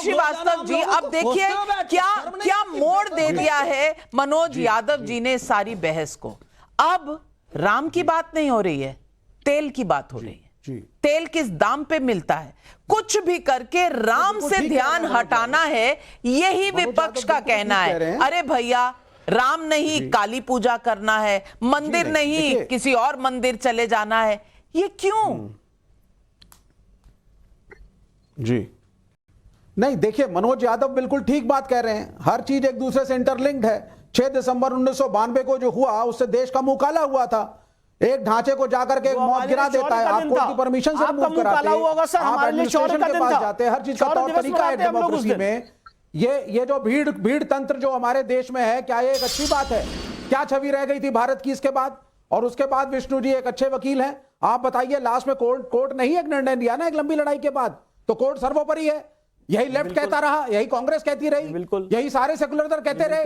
श्रीवास्तव जी, अब देखिए क्या मोड़ दे दिया है मनोज यादव जी ने सारी बहस को। अब राम की बात नहीं हो रही है, तेल की बात हो रही है। तेल किस दाम पे मिलता है, कुछ भी करके राम से ध्यान हटाना है, यही विपक्ष का कहना है। अरे भैया, राम नहीं काली पूजा करना है, मंदिर नहीं किसी और मंदिर चले जाना है, ये क्यों? जी नहीं, देखिए मनोज यादव बिल्कुल ठीक बात कह रहे हैं, हर चीज एक दूसरे से इंटरलिंक्ड है। 6 दिसंबर 1992 को जो हुआ उससे देश का मुंह काला हुआ था। एक ढांचे को जाकर के मौत गिरा देता है, आप कोर्ट की परमिशन से रिमूव कराते हैं, आप एडमिनिस्ट्रेशन के पास जाते हैं, हर चीज का तौर तरीका है डेमोक्रेसी में। ये जो भीड़ तंत्र जो हमारे देश में है, क्या ये एक अच्छी बात है? क्या छवि रह गई थी भारत की इसके बाद? और उसके बाद विष्णु जी एक अच्छे वकील हैं, आप बताइए लास्ट में कोर्ट नहीं एक निर्णय दिया ना एक लंबी लड़ाई के बाद, तो कोर्ट सर्वोपरि है। यही लेफ्ट कहता रहा, यही कांग्रेस कहती रही, यही सारे सेकुलर दल कहते रहे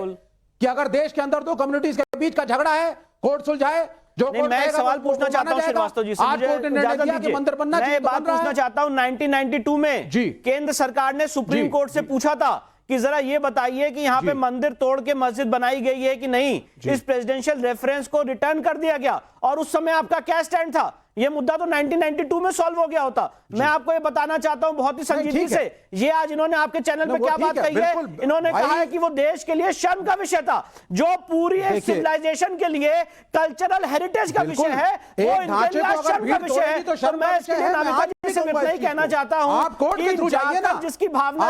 कि अगर देश के अंदर दो कम्युनिटीज के बीच का झगड़ा है, कोर्ट सुलझाए। जो मैं एक सवाल पूछना चाहता हूं श्रीवास्तव जी से, आज कोर्ट ने निर्णय दिया कि मंदिर बनना चाहिए, मैं बात पूछना चाहता हूं 1992 में केंद्र सरकार ने सुप्रीम कोर्ट से पूछा था कि जरा ये बताइए कि यहाँ पे मंदिर तोड़ के मस्जिद बनाई गई है कि नहीं, इस प्रेसिडेंशियल रेफरेंस को रिटर्न कर दिया गया, और उस समय आपका क्या स्टैंड था? ये मुद्दा तो 1992 में सॉल्व हो गया होता। मैं आपको ये बताना चाहता हूं बहुत ही संजीदगी से, ये आज इन्होंने आपके चैनल पे क्या बात कही है, इन्होंने कहा है कि वो देश के लिए शर्म का विषय था, जो पूरी सिविलाइजेशन के लिए कल्चरल हेरिटेज का विषय है, वो इनके लिए शर्म का विषय है। तो मैं इसके लिए नाविका जी से इतना ही कहना चाहता हूं कि जिसकी भावना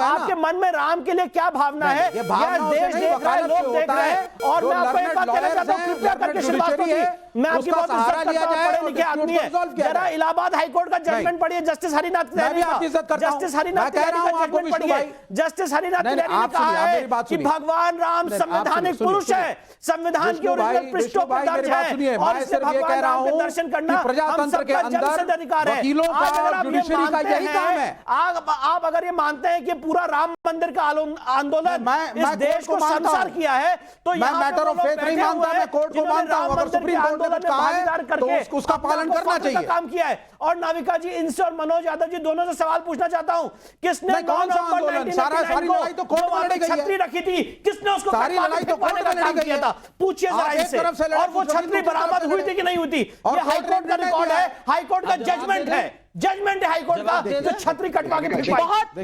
आपके मन में राम के लिए क्या भावना है, देश देख रहा है, लोग देख रहे हैं। और मैं आपको एक बात कहना चाहता हूं, कृपया करके श्रीवास्तव जी, मैं आपकी बहुत इज्जत करता हूं, पढ़े लिखे आदमी है, जरा इलाहाबाद हाईकोर्ट का जजमेंट पढ़िए, जस्टिस हरिनाथ तिवारी का, जस्टिस हरिनाथ तिवारी का जजमेंट पढ़िए। जस्टिस हरिनाथ तिवारी ने कहा है कि भगवान राम संवैधानिक पुरुष है, संविधान के ओरिजिनल पृष्ठों पर दर्ज है, और इससे भगवान राम के दर्शन करना हम सबका जन्मसिद्ध अधिकार है। आज अगर आप ये मानते हैं, आप अगर ये मानते हैं कि पूरा राम मंदिर का आंदोलन इस देश को संसार किया है, तो मैं मैटर ऑफ फेथ नहीं मानता, मैं कोर्ट को मानता हूं। अगर सुप्रीम कोर्ट ने भागीदार करके तो उसका पालन करना चाहिए, काम किया है। और नाविका जी, इनसे और मनोज यादव जी दोनों से सवाल पूछना चाहता हूं, किसने कौन सा आंदोलन? सारी लड़ाई तो कोर्ट में लड़ी गई है, छतरी रखी थी, किसने उसको सारी लड़ाई तो कोर्ट में लड़ी गई है? पूछिए जरा इनसे। और वो छतरी बरामद हुई थी कि नहीं हुई थी? ये हाईकोर्ट का रिकॉर्ड है, हाईकोर्ट का जजमेंट है, जजमेंट है हाईकोर्ट का, जो छतरी कटवा के फिर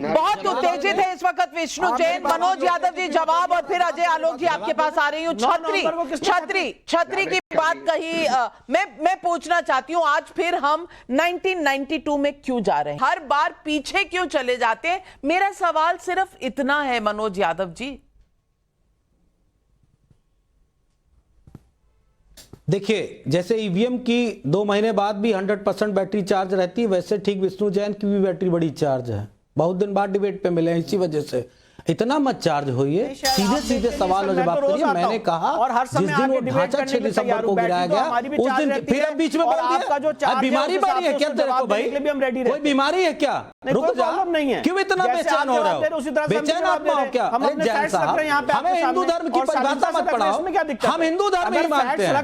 बहुत उत्तेजित है इस वक्त विष्णु जैन। मनोज यादव जी जवाब, और फिर अजय आलोक जी आपके पास आ रही हूँ। छतरी की बात कही, मैं पूछना चाहती हूँ, आज फिर हम 1992 में क्यों जा रहे हैं, हर बार पीछे क्यों चले जाते हैं? मेरा सवाल सिर्फ इतना है मनोज यादव जी। देखिए, जैसे ईवीएम की 2 महीने बाद भी 100% बैटरी चार्ज रहती है, वैसे ठीक विष्णु जैन की भी बैटरी बड़ी चार्ज है। बहुत दिन बाद डिबेट पे मिले हैं, इसी वजह से इतना मत चार्ज होइए, सीधे सवाल और जवाब करिए। मैंने कहा और हर समय जिस दिन वो ढांचा 6 दिसंबर को गिराया गया, उस दिन फिर अब बीच में बोल दिया बीमारी बारी है क्या तेरे को भाई? कोई बीमारी है क्या? रुक जा, क्यों इतना बेचैन हो रहा हो? बेचैन आत्मा हो क्या? अरे जैन साहब, हमें हिंदू धर्म की परिभाषा मत पढ़ाओ, हम हिंदू धर्म ही मानते हैं।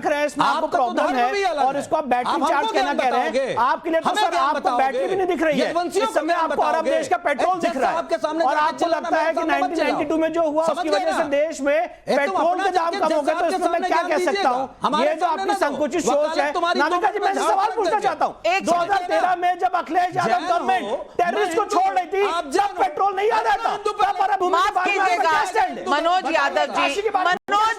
आपका तो धर्म भी अलग है, और इसको आप बैटरी चार्ज कहना कह रहे हैं, आपके लिए तो सर आपको बैटरी भी नहीं दिख रही है, इस समय आपको अरब देश का पेट्रोल दिख रहा है, और आपको लगता है कि 1992 में जो हुआ उसकी वजह से देश में पेट्रोल के दाम कम हो गए, तो इसमें मैं क्या कह सकता हूं? ये जो आपकी संकुचित सोच है। नाविका जी, मैं सवाल पूछना चाहता हूं, 2013 में जब अखिलेश यादव गवर्नमेंट टेररिस्ट को छोड़ रही थी, जब पेट्रोल नहीं आ रहा था, मनोज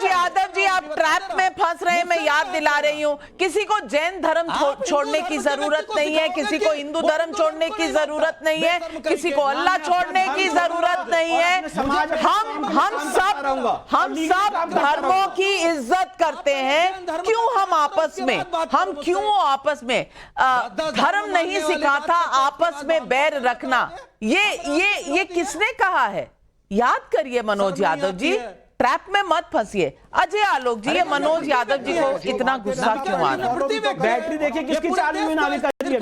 यादव जी आप ट्रैप में फंस रहे हैं, मैं याद दिला रही हूं, किसी को जैन धर्म छोड़ने की जरूरत नहीं है, किसी को हिंदू धर्म छोड़ने की जरूरत नहीं है, किसी को अल्लाह छोड़ने की जरूरत नहीं है। हम सब धर्मों की इज्जत करते हैं। क्यों हम आपस में धर्म नहीं सिखाता आपस में बैर रखना? ये किसने कहा है? याद करिए मनोज यादव जी, ट्रैप में मत फंसिए। अजय आलोक जी, ये मनोज यादव जी को इतना गुस्सा क्यों आ रहा है? बैटरी देखिए किसकी चार्ज में नाविका जी।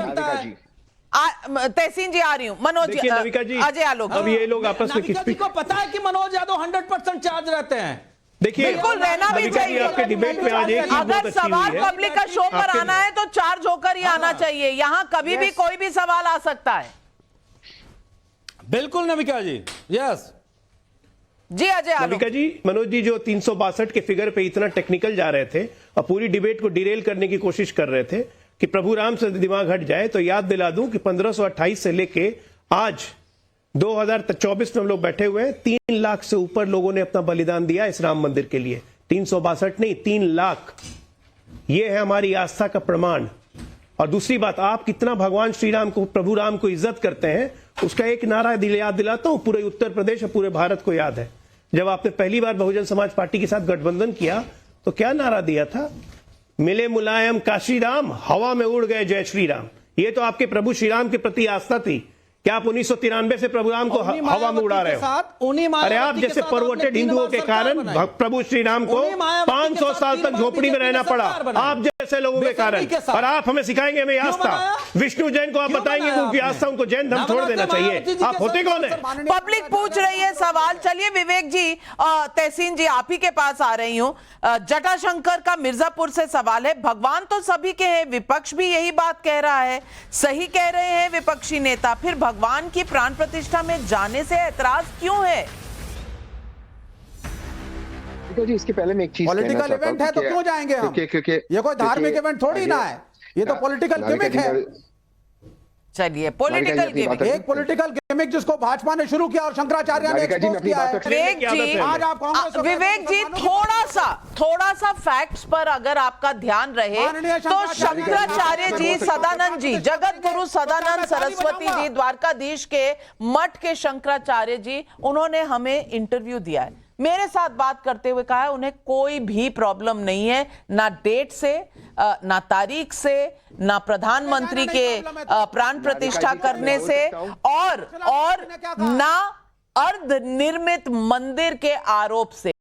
तहसीन जी आ रही हूँ। मनोज अजय आलोक, अब ये लोग आपस में किसी को पता है कि मनोज यादव 100% चार्ज रहते हैं? देखिए, बिल्कुल रहना भी चाहिए। आपके डिबेट में आज एक अगर सवाल पब्लिक का शो पर आना है तो चार्ज होकर ही आना चाहिए। यहाँ कभी भी कोई भी सवाल आ सकता है। बिल्कुल नमिका जी, यस जी अजय आलोक। नमिका जी, मनोज जी जो 362 के फिगर पे इतना टेक्निकल जा रहे थे और पूरी डिबेट को डिरेल करने की कोशिश कर रहे थे कि प्रभु राम से दिमाग हट जाए, तो याद दिला दूं कि 1528 से लेके आज 2024 में हम लोग बैठे हुए हैं, 3 लाख से ऊपर लोगों ने अपना बलिदान दिया इस राम मंदिर के लिए। 362 नहीं, 3 लाख। ये है हमारी आस्था का प्रमाण। और दूसरी बात, आप कितना भगवान श्री राम को, प्रभु राम को इज्जत करते हैं, उसका एक नारा याद दिलाता हूं, पूरे उत्तर प्रदेश और पूरे भारत को याद है। जब आपने पहली बार बहुजन समाज पार्टी के साथ गठबंधन किया तो क्या नारा दिया था? मिले मुलायम काशी राम, हवा में उड़ गए जय श्री राम। ये तो आपके प्रभु श्री राम के प्रति आस्था थी। क्या आप 1993 से प्रभु राम को हवा में उड़ा रहे हो? अरे आप जैसे परवर्टेड हिंदुओं के कारण प्रभु श्री राम को 500 साल तक झोपड़ी में रहना पड़ा, आप जैसे लोगों के कारण। और आप हमें सिखाएंगे हमें आस्था? विष्णु जैन को आप बताएंगे उनकी आस्था, उनको जैन धर्म छोड़ देना चाहिए। आप होते कौन है? पब्लिक पूछ रही है सवाल। चलिए विवेक जी, तहसीन जी, आप ही के पास आ रही हूं। जटाशंकर का मिर्जापुर से सवाल है। भगवान तो सभी के हैं, विपक्ष भी यही बात कह रहा है, सही कह रहे हैं विपक्षी नेता, फिर भगवान की प्राण प्रतिष्ठा में जाने से ऐतराज क्यों है? जी इसके पहले मैं एक चीज पॉलिटिकल इवेंट है तो क्यों जाएंगे हम? क्योंकि ये कोई धार्मिक इवेंट थोड़ी ना है, ये तो पॉलिटिकल गिमिक है। चलिए, पॉलिटिकल गिमिक, एक पॉलिटिकल गिमिक जिसको भाजपा ने शुरू किया और शंकराचार्य ने एक्सपोज किया है। विवेक जी थोड़ा सा फैक्ट्स पर अगर आपका ध्यान रहे तो शंकराचार्य जी, सदानंद जी, जगत गुरु सदानंद सरस्वती जी, द्वारकाधीश के मठ के शंकराचार्य जी, उन्होंने हमें इंटरव्यू दिया है, मेरे साथ बात करते हुए कहा है उन्हें कोई भी प्रॉब्लम नहीं है, ना डेट से, ना तारीख से, ना प्रधानमंत्री के प्राण प्रतिष्ठा करने से, और ना अर्ध निर्मित मंदिर के आरोप से।